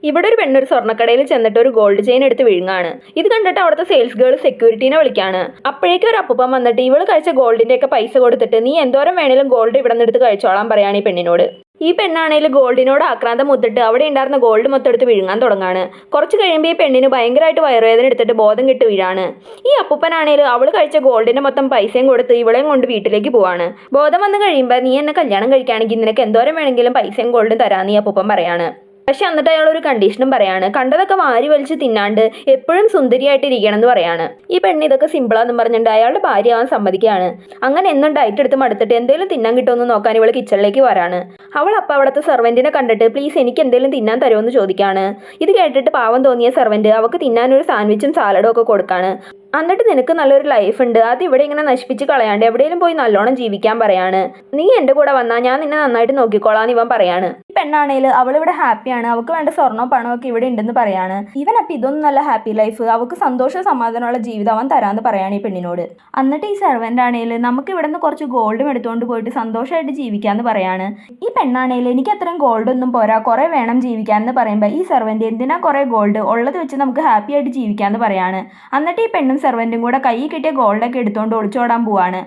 ഇവിടെ ഒരു പെണ്ണൊരു സ്വർണ്ണക്കടയിൽ ചെന്നിട്ട് ഒരു ഗോൾഡ് ചെയിൻ എടുത്ത് വിഴുങ്ങാണ്. ഇത് കണ്ടിട്ട് അവിടുത്തെ സെയിൽസ് ഗേൾ സെക്യൂരിറ്റീനെ വിളിക്കാണ്. അപ്പോഴേക്കും ഒരു അപ്പൂപ്പൻ വന്നിട്ട് ഇവള് കഴിച്ച ഗോൾഡിന്റെ ഒക്കെ പൈസ കൊടുത്തിട്ട് നീ എന്തോരം വേണേലും ഗോൾഡ് ഇവിടെ നിന്ന് എടുത്ത് കഴിച്ചോളാൻ പറയാണ് ഈ പെണ്ണിനോട്. ഈ പെണ്ണാണെങ്കിൽ ഗോൾഡിനോട് ആക്രാന്തം മുത്തിട്ട് അവിടെ ഉണ്ടായിരുന്ന ഗോൾഡ് മൊത്തം എടുത്ത് വിഴുങ്ങാൻ തുടങ്ങാണ്. കുറച്ച് കഴിയുമ്പോൾ ഈ പെണ്ണിന് ഭയങ്കരമായിട്ട് വയറുവേദന എടുത്തിട്ട് ബോധം കെട്ട് വീഴാണ്. ഈ അപ്പൂപ്പനാണെങ്കിൽ അവൾ കഴിച്ച ഗോൾഡിന്റെ മൊത്തം പൈസയും കൊടുത്ത് ഇവളെയും കൊണ്ട് വീട്ടിലേക്ക് പോവാണ്. ബോധം വന്ന് കഴിയുമ്പോൾ നീ എന്നെ കല്യാണം കഴിക്കുകയാണെങ്കിൽ നിനക്ക് എന്തോരം വേണമെങ്കിലും പൈസയും ഗോൾഡും തരാമെന്ന് ഈ അപ്പൂപ്പൻ പറയാണ്. പക്ഷെ എന്നിട്ട് അയാൾ ഒരു കണ്ടീഷനും പറയാണ്. കണ്ടതൊക്കെ വാരി വലിച്ച് തിന്നാണ്ട് എപ്പോഴും സുന്ദരിയായിട്ട് ഇരിക്കണം എന്ന് പറയാണ്. ഈ പെണ്ണ് ഇതൊക്കെ സിമ്പിളാന്ന് പറഞ്ഞിട്ട് അയാളുടെ ഭാര്യ ആവാൻ സമ്മതിക്കുകയാണ്. അങ്ങനെ എന്നും ഡയറ്റ് എടുത്ത് മടുത്തിട്ട് എന്തെങ്കിലും തിന്നാൻ കിട്ടുമെന്ന് നോക്കാൻ ഇവൾ കിച്ചണിലേക്ക് വരാണ്. അവൾ അപ്പം അവിടുത്തെ സെർവൻറ്റിനെ കണ്ടിട്ട് പ്ലീസ് എനിക്ക് എന്തെങ്കിലും തിന്നാൻ തരുമെന്ന് ചോദിക്കാണ്. ഇത് കേട്ടിട്ട് പാവം തോന്നിയ സെർവൻറ്റ് അവൾക്ക് തിന്നാനൊരു സാൻഡ്വിച്ചും സാലഡും ഒക്കെ കൊടുക്കാണ്. എന്നിട്ട് നിനക്ക് നല്ലൊരു ലൈഫ് ഉണ്ട്, അത് ഇവിടെ ഇങ്ങനെ നശിപ്പിച്ച് കളയാണ്ട് എവിടെയെങ്കിലും പോയി നല്ലോണം ജീവിക്കാൻ പറയാണ്. നീ എൻ്റെ കൂടെ വന്നാൽ ഞാൻ നിന്നെ നന്നായിട്ട് നോക്കിക്കോളാന്ന് ഇവൻ പറയാണ്. ഈ പെണ്ണാണെങ്കിൽ അവളിവിടെ ഹാപ്പിയാണ്, അവൾക്ക് വേണ്ട സ്വർണ്ണവും പണവും ഒക്കെ ഇവിടെ ഉണ്ടെന്ന് പറയാണ്. ഇവൻ അപ്പം ഇതൊന്നും നല്ല ഹാപ്പി ലൈഫ്, അവൾക്ക് സന്തോഷവും സമാധാനമുള്ള ജീവിതം അവൻ തരാമെന്ന് പറയാണ് ഈ പെണ്ണിനോട്. എന്നിട്ട് ഈ സെർവൻ്റ് ആണെങ്കിൽ നമുക്ക് ഇവിടെ നിന്ന് കുറച്ച് ഗോൾഡും എടുത്തുകൊണ്ട് പോയിട്ട് സന്തോഷമായിട്ട് ജീവിക്കാമെന്ന് പറയാണ്. ഈ പെണ്ണാണെങ്കിൽ എനിക്ക് അത്രയും ഗോൾഡ് ഒന്നും പോരാ, കുറേ വേണം ജീവിക്കാമെന്ന് പറയുമ്പോൾ ഈ സെർവൻ്റ് എന്തിനാ കുറേ ഗോൾഡ് ഉള്ളത് വെച്ച് നമുക്ക് ഹാപ്പി ആയിട്ട് ജീവിക്കാമെന്ന് പറയാണ്. എന്നിട്ട് ഈ പെണ്ണും സെർവൻറ്റും കൂടെ കൈ കിട്ടിയ ഗോൾഡൊക്കെ എടുത്തുകൊണ്ട് ഒളിച്ചോടാൻ പോവാണ്.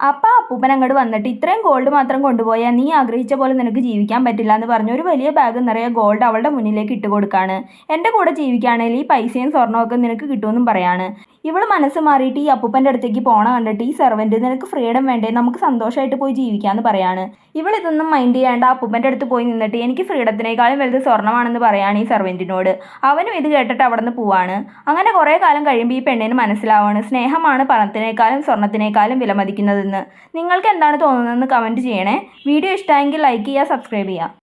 അപ്പം അപ്പൂപ്പൻ അങ്ങോട്ട് വന്നിട്ട് ഇത്രയും ഗോൾഡ് മാത്രം കൊണ്ടുപോയാൽ നീ ആഗ്രഹിച്ച പോലെ നിനക്ക് ജീവിക്കാൻ പറ്റില്ല എന്ന് പറഞ്ഞ് ഒരു വലിയ ബാഗ് നിറയെ ഗോൾഡ് അവളുടെ മുന്നിലേക്ക് ഇട്ട് കൊടുക്കാണ്. എൻ്റെ കൂടെ ജീവിക്കുകയാണെങ്കിൽ ഈ പൈസയും സ്വർണ്ണമൊക്കെ നിനക്ക് കിട്ടുമെന്നും പറയാണ്. ഇവള് മനസ്സ് മാറിയിട്ട് ഈ അപ്പൂപ്പൻ്റെ അടുത്തേക്ക് പോണ കണ്ടിട്ട് ഈ സെർവൻറ്റ് നിനക്ക് ഫ്രീഡം വേണ്ടേ, നമുക്ക് സന്തോഷമായിട്ട് പോയി ജീവിക്കാമെന്ന് പറയാണ്. ഇവളിതൊന്നും മൈൻഡ് ചെയ്യാണ്ട് അപ്പൂപ്പൻ്റെ അടുത്ത് പോയി നിന്നിട്ട് എനിക്ക് ഫ്രീഡത്തിനേക്കാളും വലുത് സ്വർണ്ണമാണെന്ന് പറയാണ് ഈ സെർവൻറ്റിനോട്. അവനും ഇത് കേട്ടിട്ട് അവിടെ നിന്ന് പോവാണ്. അങ്ങനെ കുറേ കാലം കഴിയുമ്പോൾ ഈ പെണ്ണിന് മനസ്സിലാവാണ് സ്നേഹമാണ് പണത്തിനേക്കാളും സ്വർണ്ണത്തിനേക്കാളും വിലമതിക്കുന്നതെന്ന്. നിങ്ങൾക്ക് എന്താണ് തോന്നുന്നതെന്ന് കമൻറ്റ് ചെയ്യണേ. വീഡിയോ ഇഷ്ടമായെങ്കിൽ ലൈക്ക് ചെയ്യുക, സബ്സ്ക്രൈബ് ചെയ്യുക.